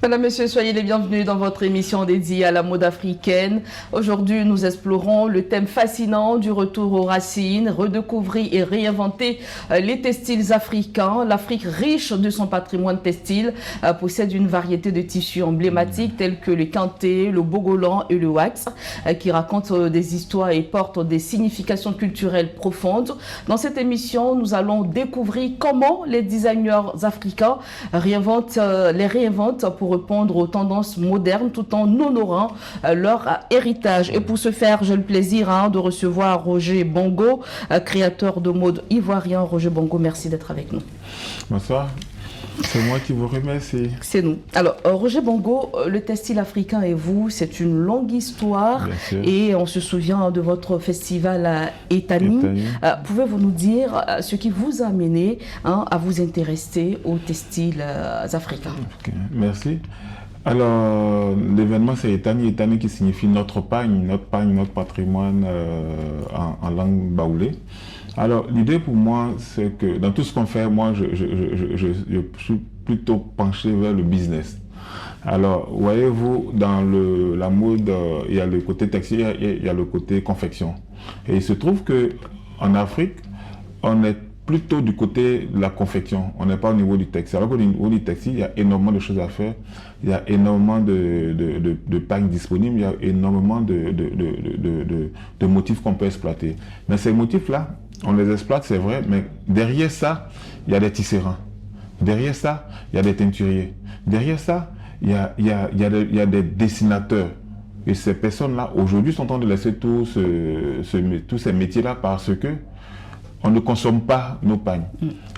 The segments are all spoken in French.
Madame, Monsieur, soyez les bienvenus dans votre émission dédiée à la mode africaine. Aujourd'hui, nous explorons le thème fascinant du retour aux racines, redécouvrir et réinventer les textiles africains. L'Afrique, riche de son patrimoine textile, possède une variété de tissus emblématiques tels que le kanté, le bogolan et le wax, qui racontent des histoires et portent des significations culturelles profondes. Dans cette émission, nous allons découvrir comment les designers africains les réinventent pour répondre aux tendances modernes tout en honorant leur héritage. Et pour ce faire, j'ai le plaisir de recevoir Roger Bongo, créateur de mode ivoirien. Roger Bongo, merci d'être avec nous. Bonsoir. C'est moi qui vous remercie. C'est nous. Alors, Roger Bongo, le textile africain et vous, c'est une longue histoire. Et on se souvient de votre festival à Etani. Pouvez-vous nous dire ce qui vous a amené à vous intéresser aux textiles africains? Merci. Alors, l'événement, c'est Etani. Etani qui signifie notre pagne, notre patrimoine en langue baoulé. Alors, l'idée pour moi, c'est que dans tout ce qu'on fait, moi, je suis plutôt penché vers le business. Alors, voyez-vous, dans la mode, il y a le côté textile, il y a le côté confection. Et il se trouve qu'en Afrique, on est plutôt du côté de la confection. On n'est pas au niveau du textile. Alors qu'au niveau du textile, il y a énormément de choses à faire. Il y a énormément de pagnes disponibles. Il y a énormément de motifs qu'on peut exploiter. Mais ces motifs-là, on les exploite, c'est vrai, mais derrière ça, il y a des tisserands. Derrière ça, il y a des teinturiers. Derrière ça, il y a des dessinateurs. Et ces personnes-là, aujourd'hui, sont en train de laisser tous ces métiers-là parce que on ne consomme pas nos pagnes.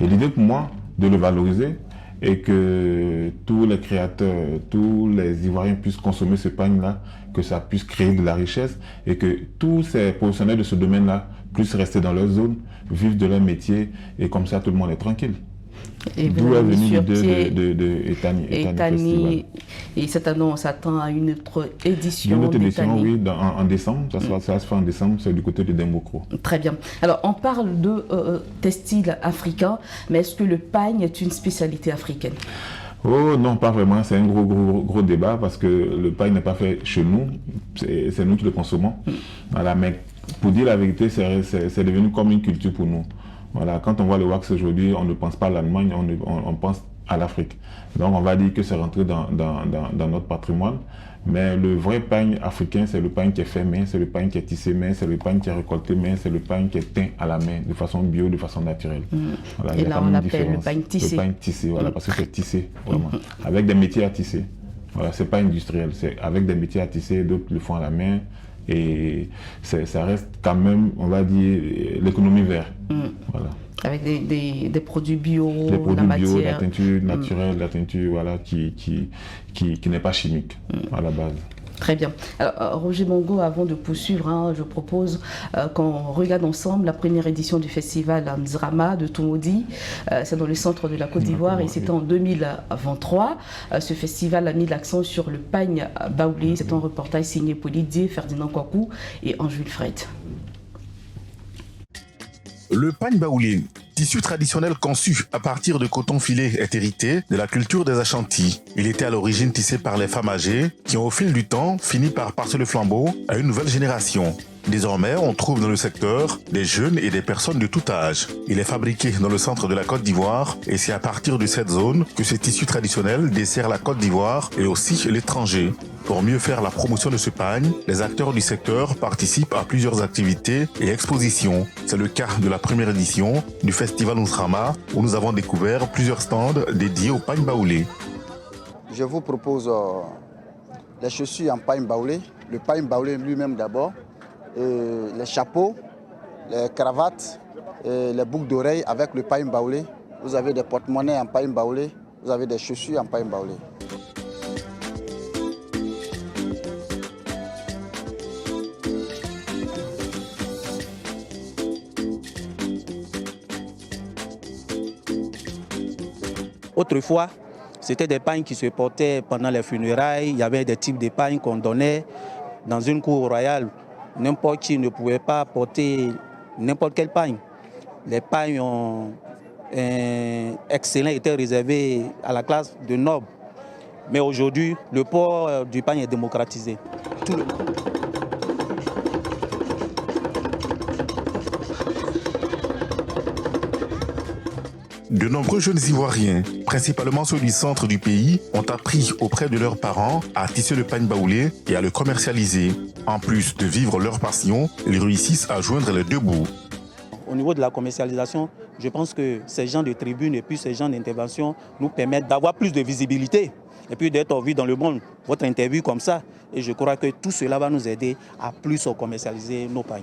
Et l'idée pour moi, de le valoriser et que tous les créateurs, tous les Ivoiriens puissent consommer ce pagne-là, que ça puisse créer de la richesse et que tous ces professionnels de ce domaine-là puissent rester dans leur zone, vivre de leur métier et comme ça tout le monde est tranquille. D'où est venue l'idée de Etani. Et cette annonce s'attend à une autre édition. Une autre édition, oui, en décembre. Ça se fait en décembre, c'est du côté de Dembocro. Très bien. Alors, on parle de textile africain, mais est-ce que le pagne est une spécialité africaine? Oh non, pas vraiment. C'est un gros débat parce que le pagne n'est pas fait chez nous. C'est nous qui le consommons. Voilà, mais pour dire la vérité, c'est devenu comme une culture pour nous. Voilà, quand on voit le wax aujourd'hui, on ne pense pas à l'Allemagne, on pense à l'Afrique. Donc on va dire que c'est rentré dans notre patrimoine. Mais le vrai pagne africain, c'est le pagne qui est fait main, c'est le pagne qui est tissé main, c'est le pagne qui est récolté main, c'est le pagne qui est teint à la main, de façon bio, de façon naturelle. Voilà, et là, on l'appelle le pagne tissé. Le pagne tissé, voilà, parce que c'est tissé, vraiment. Avec des métiers à tisser. Voilà, c'est pas industriel, c'est avec des métiers à tisser, d'autres le font à la main. Et ça reste quand même, on va dire, l'économie verte. Voilà. Avec des produits bio, la teinture naturelle, la teinture voilà, qui n'est pas chimique à la base. Très bien. Alors, Roger Bongo, avant de poursuivre, je propose qu'on regarde ensemble la première édition du festival Nzrama de Tumodi. C'est dans le centre de la Côte d'Ivoire et c'était en 2023. Ce festival a mis l'accent sur le pagne baoulé. C'est un reportage signé Polydie, Ferdinand Kwaku et Ange Wilfred. Le pagne baoulé, tissu traditionnel conçu à partir de coton filé, est hérité de la culture des Ashanti. Il était à l'origine tissé par les femmes âgées qui ont au fil du temps fini par passer le flambeau à une nouvelle génération. Désormais, on trouve dans le secteur des jeunes et des personnes de tout âge. Il est fabriqué dans le centre de la Côte d'Ivoire et c'est à partir de cette zone que ce tissu traditionnel dessert la Côte d'Ivoire et aussi l'étranger. Pour mieux faire la promotion de ce pagne, les acteurs du secteur participent à plusieurs activités et expositions. C'est le cas de la première édition du festival Nzrama où nous avons découvert plusieurs stands dédiés au pagne baoulé. Je vous propose les chaussures en pagne baoulé, le pagne baoulé lui-même d'abord, les chapeaux, les cravates, les boucles d'oreilles avec le pagne baoulé. Vous avez des porte-monnaies en pagne baoulé, vous avez des chaussures en pagne baoulé. Autrefois, c'était des pagnes qui se portaient pendant les funérailles. Il y avait des types de pagnes qu'on donnait dans une cour royale. N'importe qui ne pouvait pas porter n'importe quel pagne. Les pagnes excellents étaient réservés à la classe de nobles. Mais aujourd'hui, le port du pagne est démocratisé. Tout le monde. De nombreux jeunes Ivoiriens, principalement ceux du centre du pays, ont appris auprès de leurs parents à tisser le pagne baoulé et à le commercialiser. En plus de vivre leur passion, ils réussissent à joindre les deux bouts. Au niveau de la commercialisation, je pense que ces gens de tribune et puis ces gens d'intervention nous permettent d'avoir plus de visibilité et puis d'être vus dans le monde. Votre interview comme ça, et je crois que tout cela va nous aider à plus commercialiser nos pagnes.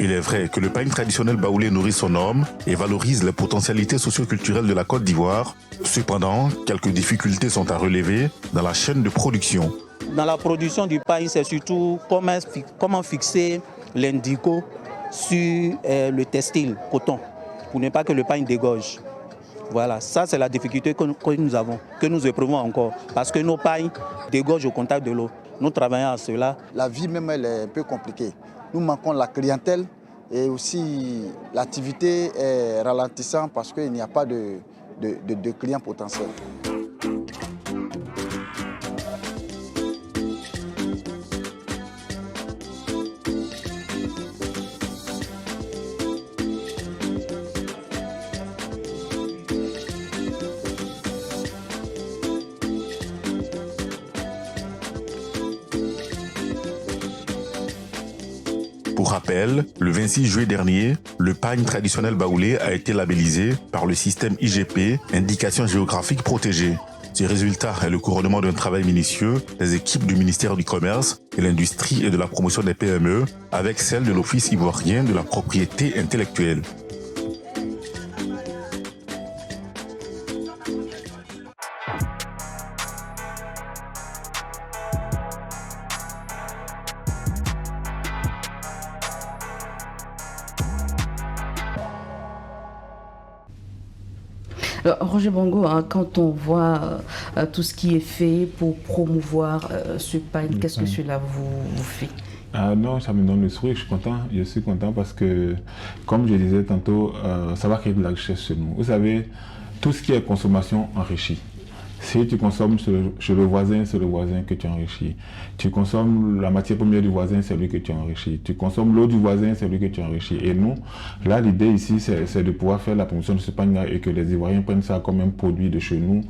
Il est vrai que le pagne traditionnel baoulé nourrit son homme et valorise les potentialités socio-culturelles de la Côte d'Ivoire. Cependant, quelques difficultés sont à relever dans la chaîne de production. Dans la production du pagne, c'est surtout comment fixer l'indigo sur le textile, coton, pour ne pas que le pagne dégorge. Voilà, ça c'est la difficulté que nous avons, que nous éprouvons encore, parce que nos pagnes dégorgent au contact de l'eau. Nous travaillons à cela. La vie même, elle est un peu compliquée. Nous manquons la clientèle et aussi l'activité est ralentissante parce qu'il n'y a pas de clients potentiels. Pour rappel, le 26 juillet dernier, le pagne traditionnel baoulé a été labellisé par le système IGP, Indication géographique protégée. Ce résultat est le couronnement d'un travail minutieux des équipes du ministère du Commerce et l'Industrie et de la promotion des PME avec celle de l'Office ivoirien de la propriété intellectuelle. Alors, Roger Bongo, hein, quand on voit tout ce qui est fait pour promouvoir ce pagne, qu'est-ce que cela vous fait? Non, ça me donne le sourire, je suis content parce que, comme je disais tantôt, ça va créer de la richesse chez nous. Vous savez, tout ce qui est consommation enrichit. Si tu consommes chez le voisin, c'est le voisin que tu enrichis. Tu consommes la matière première du voisin, c'est lui que tu enrichis. Tu consommes l'eau du voisin, c'est lui que tu enrichis. Et nous, là, l'idée ici, c'est de pouvoir faire la promotion de ce pagne-là et que les Ivoiriens prennent ça comme un produit de chez nous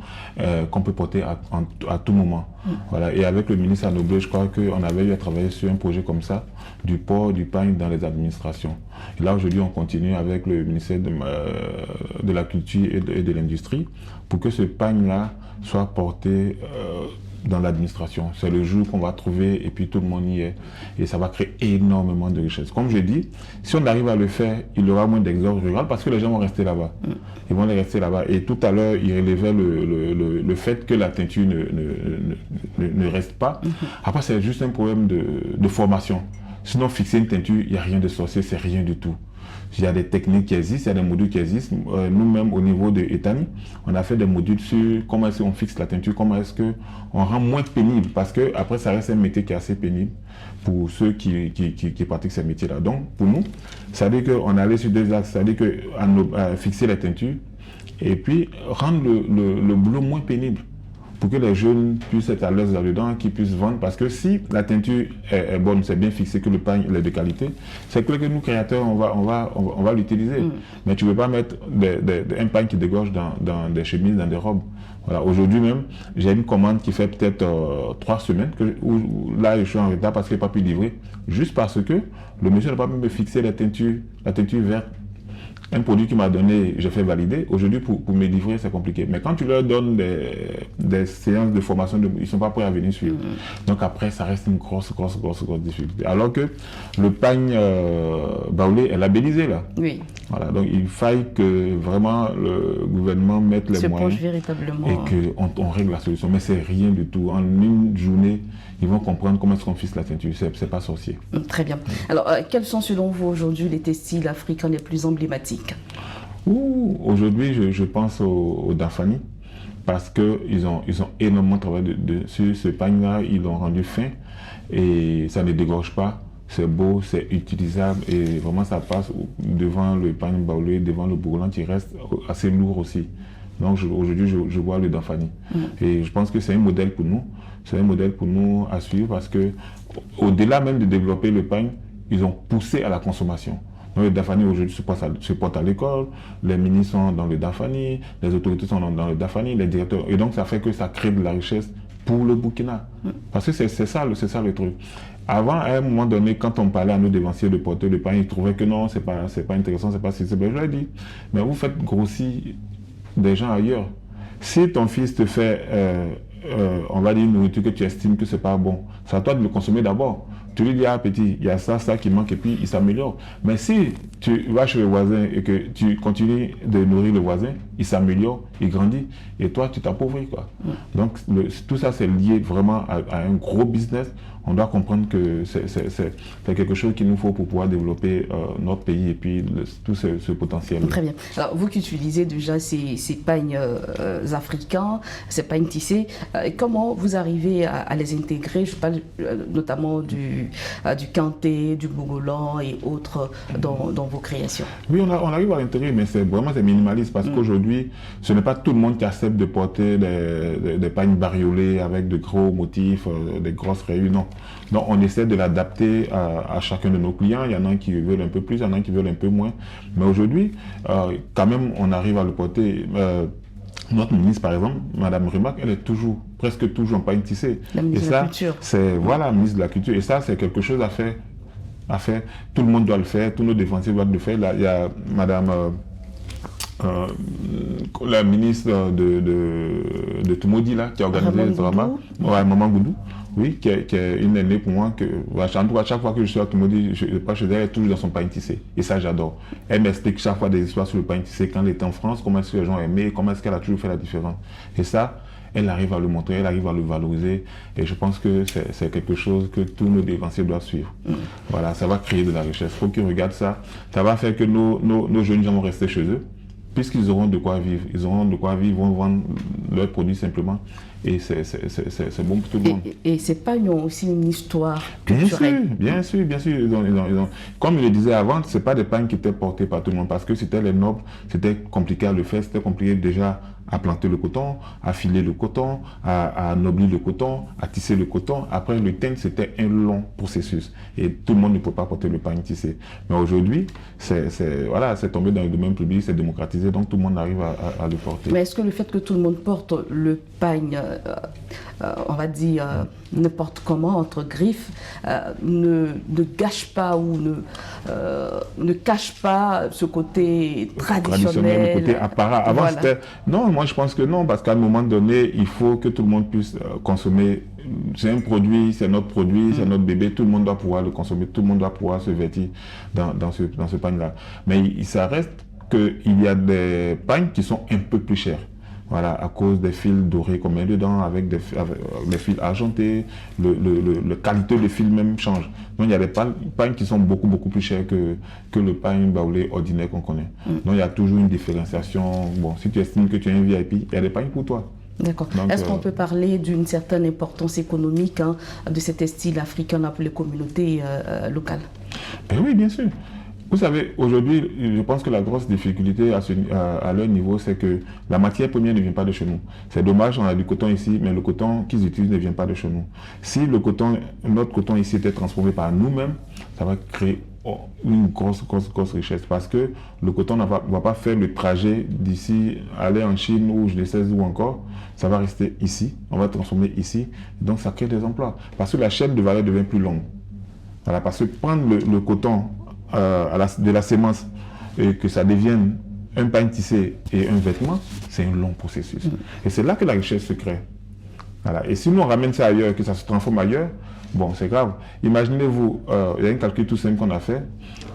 qu'on peut porter à tout moment. Voilà. Et avec le ministre Anoblé, je crois qu'on avait eu à travailler sur un projet comme ça, du port du pagne dans les administrations. Et là, aujourd'hui, on continue avec le ministère de la Culture et de l'Industrie pour que ce pagne-là soit porté dans l'administration. C'est le jour qu'on va trouver et puis tout le monde y est. Et ça va créer énormément de richesses. Comme je dis, si on arrive à le faire, il y aura moins d'exode rural parce que les gens vont rester là-bas. Ils vont rester là-bas. Et tout à l'heure, il relevait le fait que la teinture ne reste pas. Après, c'est juste un problème de formation. Sinon, fixer une teinture, il n'y a rien de sorcier, c'est rien du tout. Il y a des techniques qui existent, il y a des modules qui existent. Nous-mêmes, au niveau de Etani, on a fait des modules sur comment est-ce qu'on fixe la teinture, comment est-ce qu'on rend moins pénible. Parce que après, ça reste un métier qui est assez pénible pour ceux qui pratiquent ces métiers-là. Donc, pour nous, ça veut dire qu'on allait sur deux axes. Ça veut dire que fixer la teinture et puis rendre le boulot moins pénible, pour que les jeunes puissent être à l'aise là-dedans, qu'ils puissent vendre. Parce que si la teinture est bonne, c'est bien fixé, que le pagne est de qualité, c'est que nous, créateurs, on va l'utiliser. Mais tu ne veux pas mettre un pagne qui dégorge dans des chemises, dans des robes. Voilà. Aujourd'hui même, j'ai une commande qui fait peut-être 3 semaines, où là je suis en retard parce qu'il n'a pas pu livrer, juste parce que le monsieur n'a pas pu me fixer la teinture verte. Un produit qui m'a donné, j'ai fait valider. Aujourd'hui, pour me livrer, c'est compliqué. Mais quand tu leur donnes des séances de formation, ils ne sont pas prêts à venir suivre. Donc après, ça reste une grosse difficulté. Alors que le pagne baoulé est labellisé là. Oui. Voilà, donc il faille que vraiment le gouvernement mette les moyens véritablement, et qu'on règle la solution. Mais c'est rien du tout. En une journée, ils vont comprendre comment est-ce qu'on fixe la teinture. C'est pas sorcier. Très bien. Alors, quels sont selon vous aujourd'hui les textiles africains les plus emblématiques? Aujourd'hui, je pense au Dafani. parce qu'ils ont énormément travaillé sur ce pagne-là, ils l'ont rendu fin et ça ne dégorge pas. C'est beau, c'est utilisable et vraiment ça passe devant le pagne baoulé, devant le bourgogne qui reste assez lourd aussi. Donc aujourd'hui, je vois le Dafani. Et je pense que c'est un modèle pour nous. C'est un modèle pour nous à suivre parce que au-delà même de développer le pagne, ils ont poussé à la consommation. Donc le Dafani aujourd'hui se porte à l'école, les ministres sont dans le Dafani, les autorités sont dans le Dafani, les directeurs. Et donc ça fait que ça crée de la richesse pour le Burkina. Parce que c'est ça le truc. Avant, à un moment donné, quand on parlait à nos dévanciers de porter le pain, ils trouvaient que non, c'est pas intéressant, c'est pas si simple. Je leur ai dit, mais vous faites grossir des gens ailleurs. Si ton fils te fait, on va dire, une nourriture que tu estimes que c'est pas bon, c'est à toi de le consommer d'abord. Tu lui dis, ah petit, il y a ça qui manque et puis il s'améliore. Mais si tu vas chez le voisin et que tu continues de nourrir le voisin, il s'améliore, il grandit et toi tu t'appauvris, quoi. Donc tout ça c'est lié vraiment à un gros business. On doit comprendre que c'est quelque chose qu'il nous faut pour pouvoir développer notre pays et puis tout ce potentiel. Très bien. Alors, vous qui utilisez déjà ces pagnes africains, ces pagnes tissés, comment vous arrivez à les intégrer? Je parle notamment du kanté, du bogolan et autres dans vos créations. Oui, on arrive à l'intégrer, mais c'est minimaliste parce qu'aujourd'hui, ce n'est pas tout le monde qui accepte de porter des pagnes bariolées avec de gros motifs, des grosses rayures, non. Donc on essaie de l'adapter à chacun de nos clients. Il y en a qui veulent un peu plus, il y en a qui veulent un peu moins. Mais aujourd'hui, quand même, on arrive à le porter. Notre ministre, par exemple, Madame Rimac, elle est presque toujours en pagne tissée. La ministre de la Culture. Voilà, la ministre de la Culture. Et ça, c'est quelque chose à faire. Tout le monde doit le faire, tous nos défenseurs doivent le faire. Là, il y a Madame... la ministre de Toumoudi, là, qui a organisé le drama. Ouais, Maman Goudou. Oui, qui est une aînée pour moi. En tout cas, chaque fois que je suis à Toumoudi, je passe chez elle, elle est toujours dans son pain tissé. Et ça, j'adore. Elle m'explique chaque fois des histoires sur le pain tissé. Quand elle était en France, comment est-ce que les gens aimaient, comment est-ce qu'elle a toujours fait la différence. Et ça, elle arrive à le montrer, elle arrive à le valoriser. Et je pense que c'est quelque chose que tous nos dévanciers doivent suivre. Voilà, ça va créer de la richesse. Il faut qu'ils regardent ça. Ça va faire que nos jeunes gens vont rester chez eux. Puisqu'ils auront de quoi vivre, ils vont vendre leurs produits simplement. Et c'est bon pour tout le monde. Et ces pagnes ont aussi une histoire culturelle. Bien sûr. Comme je le disais avant, ce n'est pas des pagnes qui étaient portés par tout le monde. Parce que c'était les nobles, c'était compliqué à le faire, c'était compliqué déjà à planter le coton, à filer le coton, à noblir le coton, à tisser le coton. Après, le teint, c'était un long processus. Et tout le monde ne peut pas porter le pagne tissé. Mais aujourd'hui, c'est tombé dans le domaine public, c'est démocratisé, donc tout le monde arrive à le porter. Mais est-ce que le fait que tout le monde porte le pagne, on va dire n'importe comment, entre griffes, ne gâche pas ou ne cache pas ce côté traditionnel, le côté apparat. Avant, voilà. C'était... Non, moi je pense que non, parce qu'à un moment donné, il faut que tout le monde puisse consommer. C'est un produit, c'est notre produit, c'est notre bébé, tout le monde doit pouvoir le consommer, tout le monde doit pouvoir se vêtir dans ce pagne-là. Mais ça reste qu'il y a des pagnes qui sont un peu plus chers. Voilà, à cause des fils dorés qu'on met dedans, avec des fils argentés, la qualité de fil même change. Donc il y a des pagnes qui sont beaucoup plus chers que le pagne baoulé ordinaire qu'on connaît. Donc il y a toujours une différenciation. Bon, si tu estimes que tu es un VIP, il y a des pagnes pour toi. D'accord. Est-ce qu'on peut parler d'une certaine importance économique de cet style africain pour les communautés locales? Ben oui, bien sûr. Vous savez, aujourd'hui, je pense que la grosse difficulté à leur niveau, c'est que la matière première ne vient pas de chez nous. C'est dommage, on a du coton ici, mais le coton qu'ils utilisent ne vient pas de chez nous. Si notre coton ici était transformé par nous-mêmes, ça va créer une grosse richesse. Parce que le coton ne va pas faire le trajet d'ici, aller en Chine ou je ne sais où encore. Ça va rester ici, on va transformer ici. Donc ça crée des emplois. Parce que la chaîne de valeur devient plus longue. Voilà, parce que prendre le coton de la sémence et que ça devienne un pagne tissé et un vêtement, c'est un long processus. Et c'est là que la richesse se crée. Voilà. Et si nous on ramène ça ailleurs et que ça se transforme ailleurs, bon, c'est grave. Imaginez-vous, il y a un calcul tout simple qu'on a fait.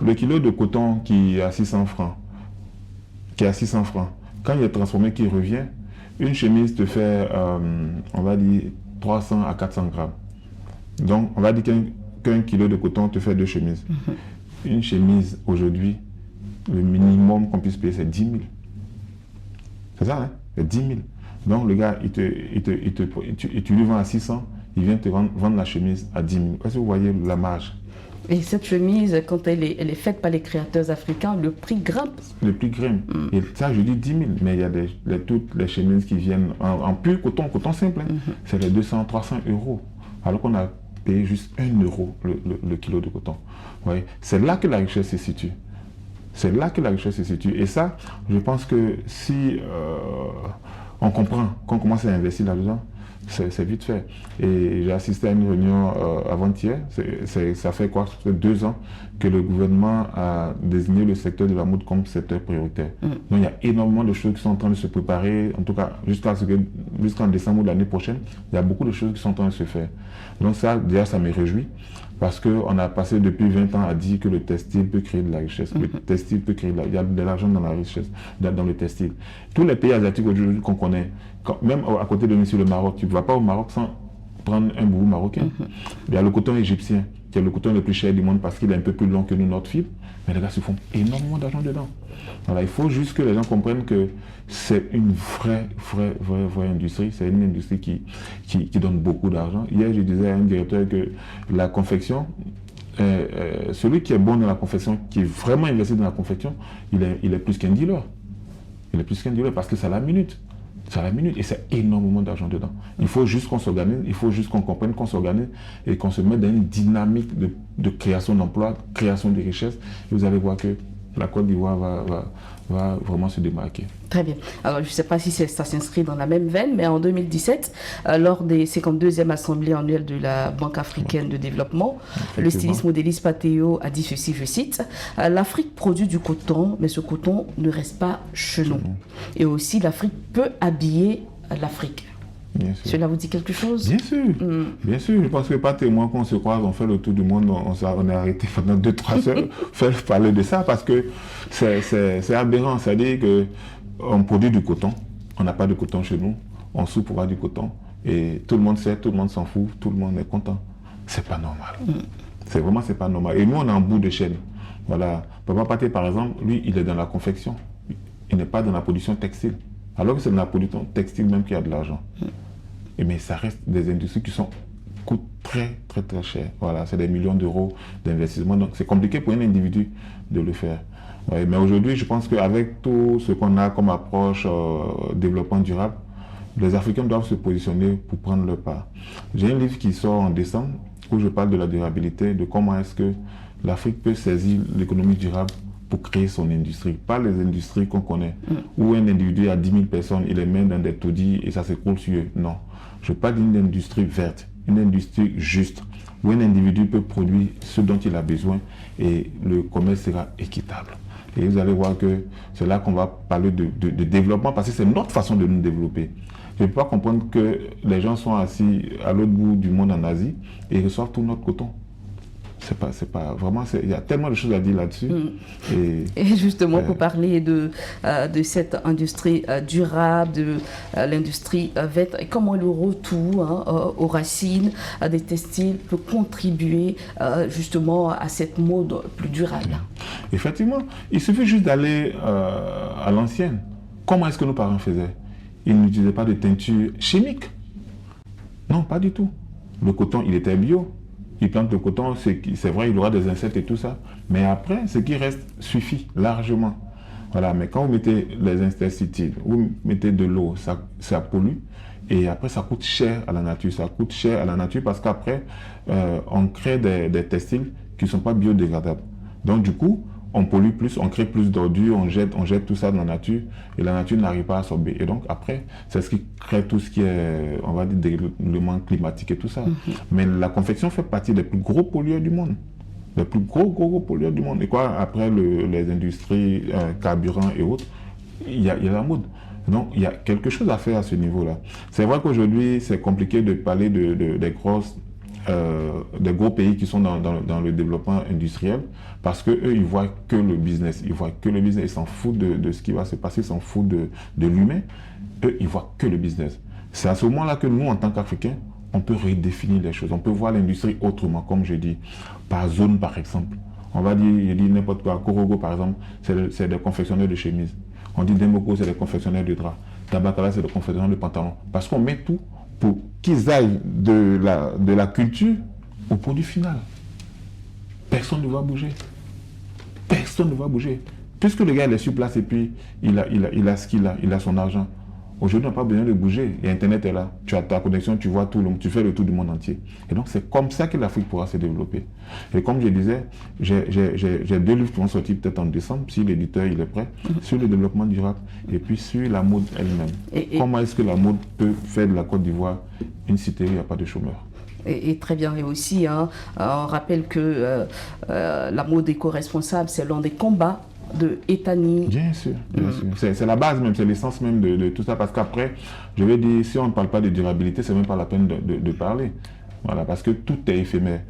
Le kilo de coton qui est à 600 francs, quand il est transformé, qu'il revient, une chemise te fait, on va dire, 300 à 400 grammes. Donc, on va dire qu'un kilo de coton te fait 2 chemises. Une chemise, aujourd'hui, le minimum qu'on puisse payer, c'est 10 000. C'est ça, hein? C'est 10 000. Donc le gars, tu lui vends à 600, il vient te vendre la chemise à 10 000. Est-ce que vous voyez la marge? Et cette chemise, quand elle est faite par les créateurs africains, le prix grimpe. Le prix grimpe. Et ça, je dis 10 000, mais il y a toutes les chemises qui viennent en pur coton simple. C'est les 200, 300 euros. Alors qu'on a payé juste 1 euro le kilo de coton. Ouais. C'est là que la richesse se situe. C'est là que la richesse se situe. Et ça, je pense que si on comprend, qu'on commence à investir là-dedans, c'est vite fait. Et j'ai assisté à une réunion avant-hier. Ça fait quoi? Ça fait 2 ans que le gouvernement a désigné le secteur de la mode comme secteur prioritaire. Donc il y a énormément de choses qui sont en train de se préparer. En tout cas, jusqu'en décembre de l'année prochaine, il y a beaucoup de choses qui sont en train de se faire. Donc ça, déjà, ça me réjouit. Parce qu'on a passé depuis 20 ans à dire que le textile peut créer de la richesse. Le textile peut créer il y a de l'argent dans la richesse, dans le textile. Tous les pays asiatiques aujourd'hui qu'on connaît, même à côté de nous sur le Maroc, tu ne vas pas au Maroc sans prendre un boubou marocain. Il y a le coton égyptien, qui est le coton le plus cher du monde parce qu'il est un peu plus long que nous, notre fibre. Mais les gars se font énormément d'argent dedans. Voilà, il faut juste que les gens comprennent que c'est une vraie industrie. C'est une industrie qui donne beaucoup d'argent. Hier, je disais à un directeur que la confection, celui qui est bon dans la confection, qui est vraiment investi dans la confection, il est plus qu'un dealer. Il est plus qu'un dealer parce que c'est à la minute. C'est à la minute et c'est énormément d'argent dedans. Il faut juste qu'on s'organise, il faut juste qu'on comprenne qu'on s'organise et qu'on se mette dans une dynamique de création d'emplois, création de richesses. Et vous allez voir que la Côte d'Ivoire va vraiment se démarquer. Très bien. Alors, je ne sais pas si ça s'inscrit dans la même veine, mais en 2017, lors des 52e assemblées annuelles de la Banque africaine de développement, le styliste modéliste Patéo a dit ceci, je cite, « L'Afrique produit du coton, mais ce coton ne reste pas chez nous. Et aussi, l'Afrique peut habiller l'Afrique. » Cela vous dit quelque chose? Bien sûr, bien sûr. Je pense que pas témoin qu'on se croise, on fait le tour du monde, on est arrêté pendant 2-3 heures faire parler de ça parce que c'est aberrant. C'est-à-dire qu'on produit du coton, on n'a pas de coton chez nous, on souffre pour avoir du coton et tout le monde sait, tout le monde s'en fout, tout le monde est content. C'est pas normal. C'est pas normal. Et nous, on est en bout de chaîne. Voilà. Papa Paté, par exemple, lui, il est dans la confection. Il n'est pas dans la production textile. Alors que c'est dans la production textile même qu'il y a de l'argent. Mais ça reste des industries qui coûtent très cher. Voilà, c'est des millions d'euros d'investissement. Donc c'est compliqué pour un individu de le faire. Ouais, mais aujourd'hui, je pense qu'avec tout ce qu'on a comme approche développement durable, les Africains doivent se positionner pour prendre leur part. J'ai un livre qui sort en décembre où je parle de la durabilité, de comment est-ce que l'Afrique peut saisir l'économie durable pour créer son industrie, pas les industries qu'on connaît, où un individu a 10 000 personnes, il les met dans des taudis et ça s'écroule sur eux. Non, je parle d'une industrie verte, une industrie juste, où un individu peut produire ce dont il a besoin et le commerce sera équitable. Et vous allez voir que c'est là qu'on va parler de développement, parce que c'est notre façon de nous développer. Je ne peux pas comprendre que les gens sont assis à l'autre bout du monde en Asie et reçoivent tout notre coton. C'est pas vraiment, il y a tellement de choses à dire là-dessus. Et justement, pour parler de cette industrie durable, de l'industrie verte, et comment le retour aux racines des textiles peut contribuer justement à cette mode plus durable. Effectivement, il suffit juste d'aller à l'ancienne. Comment est-ce que nos parents faisaient? Ils n'utilisaient pas de teinture chimique. Non, pas du tout. Le coton, il était bio. Ils plantent le coton, c'est vrai, il y aura des insectes et tout ça. Mais après, ce qui reste suffit largement. Voilà, mais quand vous mettez les insecticides, vous mettez de l'eau, ça pollue. Et après, ça coûte cher à la nature. Ça coûte cher à la nature parce qu'après, on crée des textiles qui ne sont pas biodégradables. Donc du coup, on pollue plus, on crée plus d'ordures, on jette tout ça dans la nature et la nature n'arrive pas à absorber. Et donc après, c'est ce qui crée tout ce qui est, on va dire, dérèglement climatique et tout ça. Mais la confection fait partie des plus gros pollueurs du monde. Les plus gros pollueurs du monde. Et quoi, après les industries, carburants et autres, il y a la mode. Donc il y a quelque chose à faire à ce niveau-là. C'est vrai qu'aujourd'hui, c'est compliqué de parler des gros pays qui sont dans le développement industriel parce qu'eux, ils voient que le business. Ils voient que le business. Ils s'en foutent de ce qui va se passer, ils s'en foutent de l'humain. Eux, ils voient que le business. C'est à ce moment-là que nous, en tant qu'Africains, on peut redéfinir les choses. On peut voir l'industrie autrement, comme je dis, par zone, par exemple. On va dire, je dis n'importe quoi. Korogo, par exemple, c'est des confectionneurs de chemises. On dit Demboko, c'est des confectionneurs de draps. Tabakala, c'est de confectionner le pantalon. Parce qu'on met tout pour qu'ils aillent de la culture au produit final. Personne ne va bouger. Personne ne va bouger. Puisque le gars il est sur place et puis il a ce qu'il a, il a son argent. Aujourd'hui, on n'a pas besoin de bouger. Et Internet est là. Tu as ta connexion, tu vois tout, tu fais le tour du monde entier. Et donc, c'est comme ça que l'Afrique pourra se développer. Et comme je disais, j'ai 2 livres qui vont sortir peut-être en décembre, si l'éditeur il est prêt, sur le développement durable et puis sur la mode elle-même. Comment est-ce que la mode peut faire de la Côte d'Ivoire une cité où il n'y a pas de chômeurs? Et très bien. Et aussi, on rappelle que la mode éco-responsable, c'est l'un des combats de Etani. Bien sûr, bien sûr. C'est la base même, c'est l'essence même de tout ça. Parce qu'après, je vais dire, si on ne parle pas de durabilité, c'est même pas la peine de parler. Voilà, parce que tout est éphémère.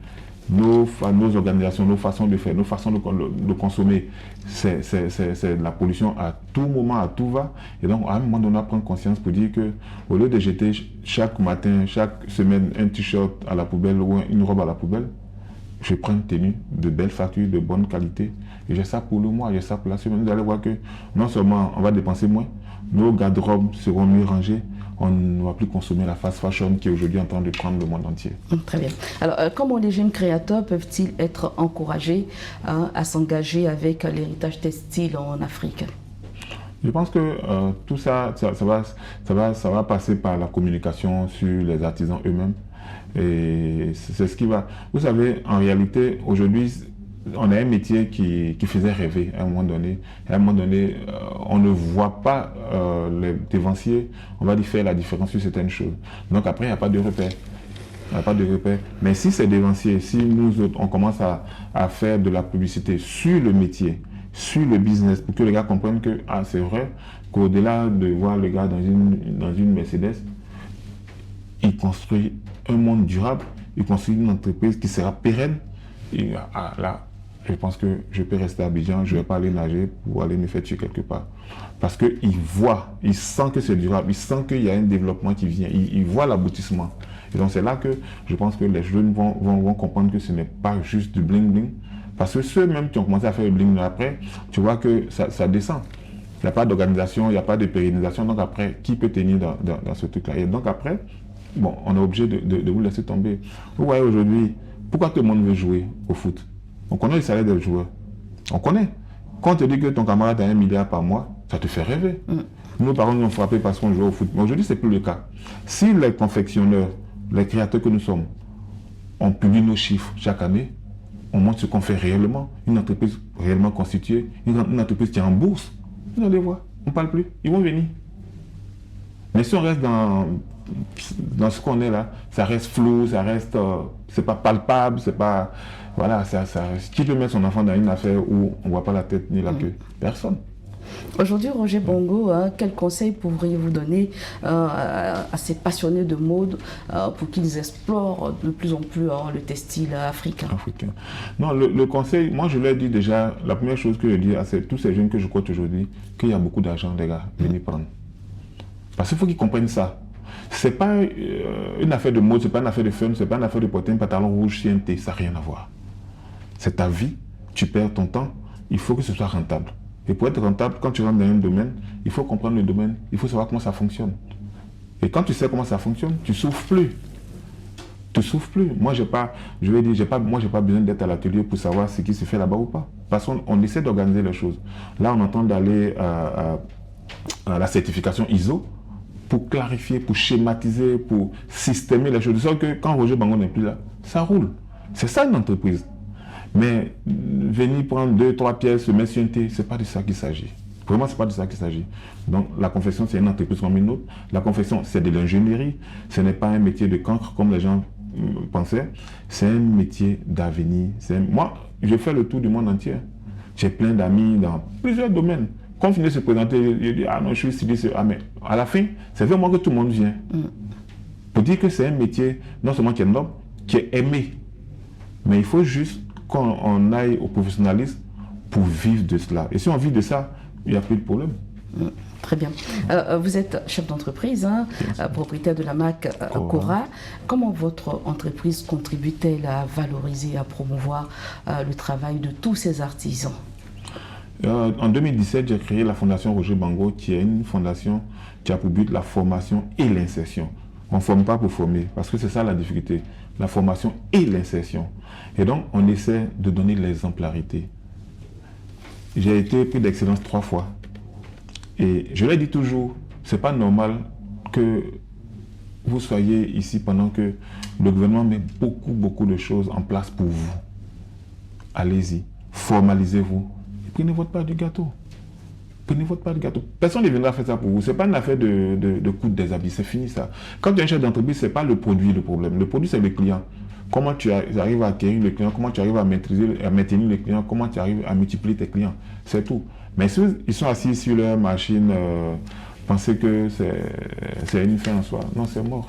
Nos organisations, nos façons de faire, nos façons de consommer, c'est de la pollution à tout moment, à tout va. Et donc, à un moment donné, on prend conscience pour dire que, au lieu de jeter chaque matin, chaque semaine, un t-shirt à la poubelle ou une robe à la poubelle, je prends une tenue de belle facture, de bonne qualité. Et j'ai ça pour le mois, j'ai ça pour la semaine. Vous allez voir que non seulement on va dépenser moins, nos garde-robes seront mieux rangés, on ne va plus consommer la fast fashion qui est aujourd'hui en train de prendre le monde entier. Très bien. Alors, comment les jeunes créateurs peuvent-ils être encouragés à s'engager avec l'héritage textile en Afrique? Je pense que tout ça va passer par la communication sur les artisans eux-mêmes. Et c'est ce qui va... Vous savez, en réalité, aujourd'hui, on a un métier qui faisait rêver à un moment donné. À un moment donné, on ne voit pas les dévanciers, on va dire faire la différence sur certaines choses. Donc après, il n'y a pas de repère. Il n'y a pas de repère. Mais si c'est dévancier, si nous autres, on commence à faire de la publicité sur le métier, sur le business, pour que les gars comprennent que c'est vrai qu'au-delà de voir le gars dans une Mercedes, il construit un monde durable, il construit une entreprise qui sera pérenne. Et là, je pense que je peux rester à Abidjan, je ne vais pas aller nager pour aller me faire tuer quelque part. Parce qu'il voit, il sent que c'est durable, il sent qu'il y a un développement qui vient, il voit l'aboutissement. Et donc c'est là que je pense que les jeunes vont comprendre que ce n'est pas juste du bling-bling. Parce que ceux-mêmes qui ont commencé à faire le bling après, tu vois que ça descend. Il n'y a pas d'organisation, il n'y a pas de pérennisation. Donc après, qui peut tenir dans ce truc-là? Et donc après, bon, on est obligé de vous laisser tomber. Vous voyez aujourd'hui, pourquoi tout le monde veut jouer au foot? On connaît le salaire des joueurs. On connaît. Quand on te dit que ton camarade a 1 milliard par mois, ça te fait rêver. Nos parents nous ont frappés parce qu'on joue au foot. Mais aujourd'hui, ce n'est plus le cas. Si les confectionneurs, les créateurs que nous sommes, on publie nos chiffres chaque année, on montre ce qu'on fait réellement. Une entreprise réellement constituée, une entreprise qui est en bourse. Vous allez voir, on ne parle plus. Ils vont venir. Mais si on reste dans ce qu'on est là, ça reste flou, ça reste, c'est pas palpable, c'est pas, voilà, qui peut mettre son enfant dans une affaire où on voit pas la tête ni la queue? Personne. Aujourd'hui, Roger Bongo, quel conseil pourriez-vous donner à ces passionnés de mode pour qu'ils explorent de plus en plus le textile africain? Non, le conseil, moi je l'ai dit déjà, la première chose que je dis à tous ces jeunes que je coach aujourd'hui, qu'il y a beaucoup d'argent, les gars, venez prendre. Parce qu'il faut qu'ils comprennent ça. C'est pas une affaire de mode, c'est pas une affaire de fun, c'est pas une affaire de porter un pantalon rouge CNT, ça n'a rien à voir. C'est ta vie, tu perds ton temps, il faut que ce soit rentable. Et pour être rentable, quand tu rentres dans un domaine, il faut comprendre le domaine, il faut savoir comment ça fonctionne. Et quand tu sais comment ça fonctionne, tu ne souffres plus. Tu ne souffres plus. Moi, j'ai pas besoin d'être à l'atelier pour savoir ce qui se fait là-bas ou pas. Parce qu'on essaie d'organiser les choses. Là, on entend d'aller à la certification ISO pour clarifier, pour schématiser, pour systémer les choses. De sorte que quand Roger Bongo n'est plus là, ça roule. C'est ça une entreprise. Mais venir prendre 2-3 pièces, se mettre sur un thé, ce n'est pas de ça qu'il s'agit. Vraiment, ce n'est pas de ça qu'il s'agit. Donc, la confection, c'est une entreprise comme une autre. La confection, c'est de l'ingénierie. Ce n'est pas un métier de cancre comme les gens pensaient. C'est un métier d'avenir. Moi, je fais le tour du monde entier. J'ai plein d'amis dans plusieurs domaines. Quand on finit de se présenter, je dis, ah non, je suis styliste. Ah, mais à la fin, c'est vraiment que tout le monde vient. Pour dire que c'est un métier, non seulement qui est noble, qui est aimé. Mais il faut juste qu'on aille au professionnalisme pour vivre de cela. Et si on vit de ça, il n'y a plus de problème. Très bien. Vous êtes chef d'entreprise, propriétaire de la marque Cora. Comment votre entreprise contribue-t-elle à valoriser, à promouvoir le travail de tous ces artisans? En 2017, j'ai créé la Fondation Roger Bango, qui est une fondation qui a pour but la formation et l'insertion. On ne forme pas pour former, parce que c'est ça la difficulté, la formation et l'insertion. Et donc, on essaie de donner l'exemplarité. J'ai été prix d'excellence 3 fois. Et je l'ai dit toujours, ce n'est pas normal que vous soyez ici pendant que le gouvernement met beaucoup de choses en place pour vous. Allez-y, formalisez-vous. Prenez votre part du gâteau. Prenez votre part du gâteau. Personne ne viendra faire ça pour vous. Ce n'est pas une affaire de coût des habits. C'est fini ça. Quand tu es un chef d'entreprise, ce n'est pas le produit le problème. Le produit, c'est le client. Comment tu arrives à acquérir le client, comment tu arrives à maintenir le client, comment tu arrives à multiplier tes clients. C'est tout. Mais si ils sont assis sur leur machine, penser que c'est une fin en soi. Non, c'est mort.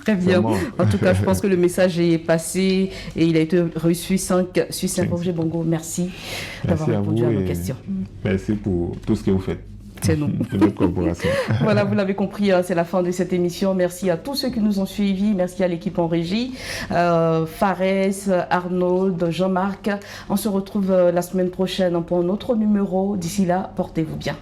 Très bien. En tout cas, je pense que le message est passé et il a été reçu 5 sur 5. Roger Bango, merci d'avoir répondu à nos questions. Merci pour tout ce que vous faites. C'est nous. Notre corporation. Voilà, vous l'avez compris, c'est la fin de cette émission. Merci à tous ceux qui nous ont suivis. Merci à l'équipe en régie. Fares, Arnaud, Jean-Marc. On se retrouve la semaine prochaine pour un autre numéro. D'ici là, portez-vous bien.